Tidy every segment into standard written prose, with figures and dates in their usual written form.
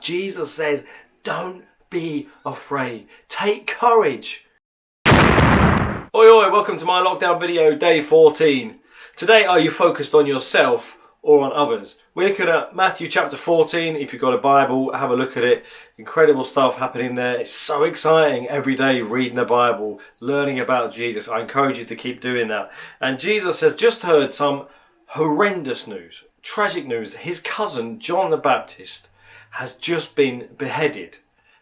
Jesus says, don't be afraid. Take courage. Oi, oi, welcome to my lockdown video, day 14. Today, are you focused on yourself or on others? We're looking at Matthew chapter 14. If you've got a Bible, have a look at it. Incredible stuff happening there. It's so exciting every day reading the Bible, learning about Jesus. I encourage you to keep doing that. And Jesus has just heard some horrendous news, tragic news. His cousin, John the Baptist, has just been beheaded.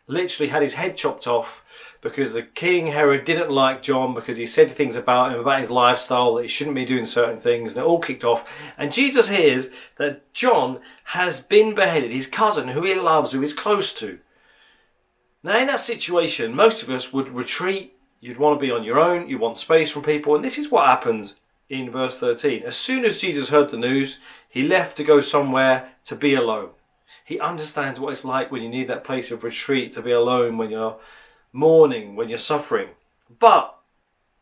Literally had his head chopped off because the King Herod didn't like John because he said things about him, about his lifestyle, that he shouldn't be doing certain things, and it all kicked off. And Jesus hears that John has been beheaded, his cousin, who he loves, who he's close to. Now in that situation, most of us would retreat. You'd want to be on your own, you want space from people, and this is what happens in verse 13. As soon as Jesus heard the news, he left to go somewhere to be alone. He understands what it's like when you need that place of retreat, to be alone when you're mourning, when you're suffering. But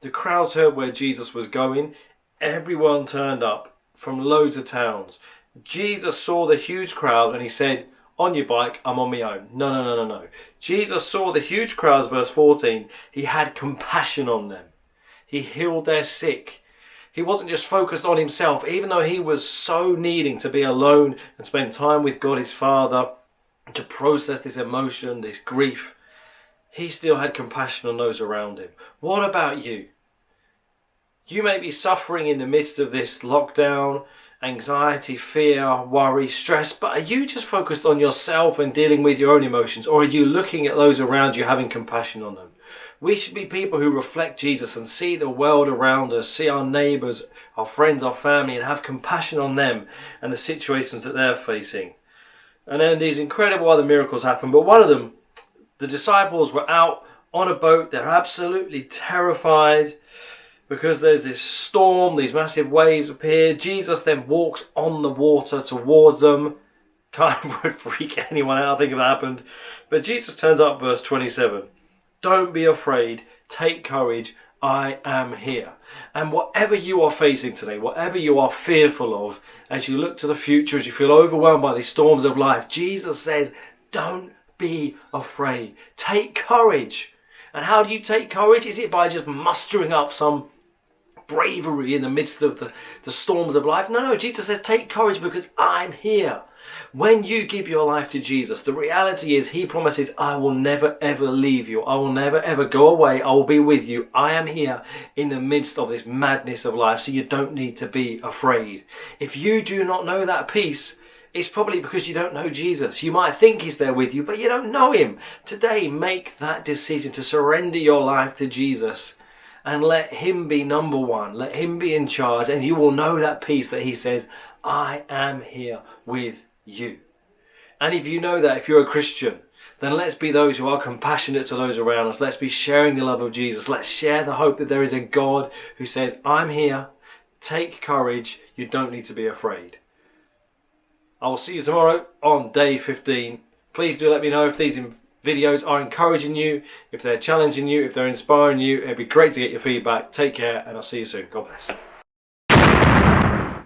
the crowds heard where Jesus was going. Everyone turned up from loads of towns. Jesus saw the huge crowd and he said, on your bike, I'm on my own. No. Jesus saw the huge crowds, verse 14. He had compassion on them. He healed their sick. He wasn't just focused on himself, even though he was so needing to be alone and spend time with God his Father to process this emotion, this grief. He still had compassion on those around him. What about you? You may be suffering in the midst of this lockdown, anxiety, fear, worry, stress, but are you just focused on yourself and dealing with your own emotions, or are you looking at those around you, having compassion on them? We should be people who reflect Jesus and see the world around us, see our neighbours, our friends, our family, and have compassion on them and the situations that they're facing. And then these incredible other miracles happen, but one of them, the disciples were out on a boat. They're absolutely terrified because there's this storm, these massive waves appear. Jesus then walks on the water towards them. Kind of would freak anyone out, I think, if that happened. But Jesus turns up, verse 27. Don't be afraid, take courage, I am here. And whatever you are facing today, whatever you are fearful of, as you look to the future, as you feel overwhelmed by these storms of life, Jesus says, don't be afraid. Take courage. And how do you take courage? Is it by just mustering up some bravery in the midst of the storms of life? No, Jesus says, take courage because I'm here. When you give your life to Jesus, the reality is he promises, I will never ever leave you. I will never ever go away. I will be with you. I am here in the midst of this madness of life, so you don't need to be afraid. If you do not know that peace, it's probably because you don't know Jesus. You might think he's there with you, but you don't know him. Today, make that decision to surrender your life to Jesus and let him be number one. Let him be in charge, and you will know that peace that he says, I am here with you. And if you know that, if you're a Christian, then let's be those who are compassionate to those around us. Let's be sharing the love of Jesus. Let's share the hope that there is a God who says, I'm here. Take courage. You don't need to be afraid. I will see you tomorrow on day 15. Please do let me know if these videos are encouraging you, if they're challenging you, if they're inspiring you. It'd be great to get your feedback. Take care, and I'll see you soon. God bless.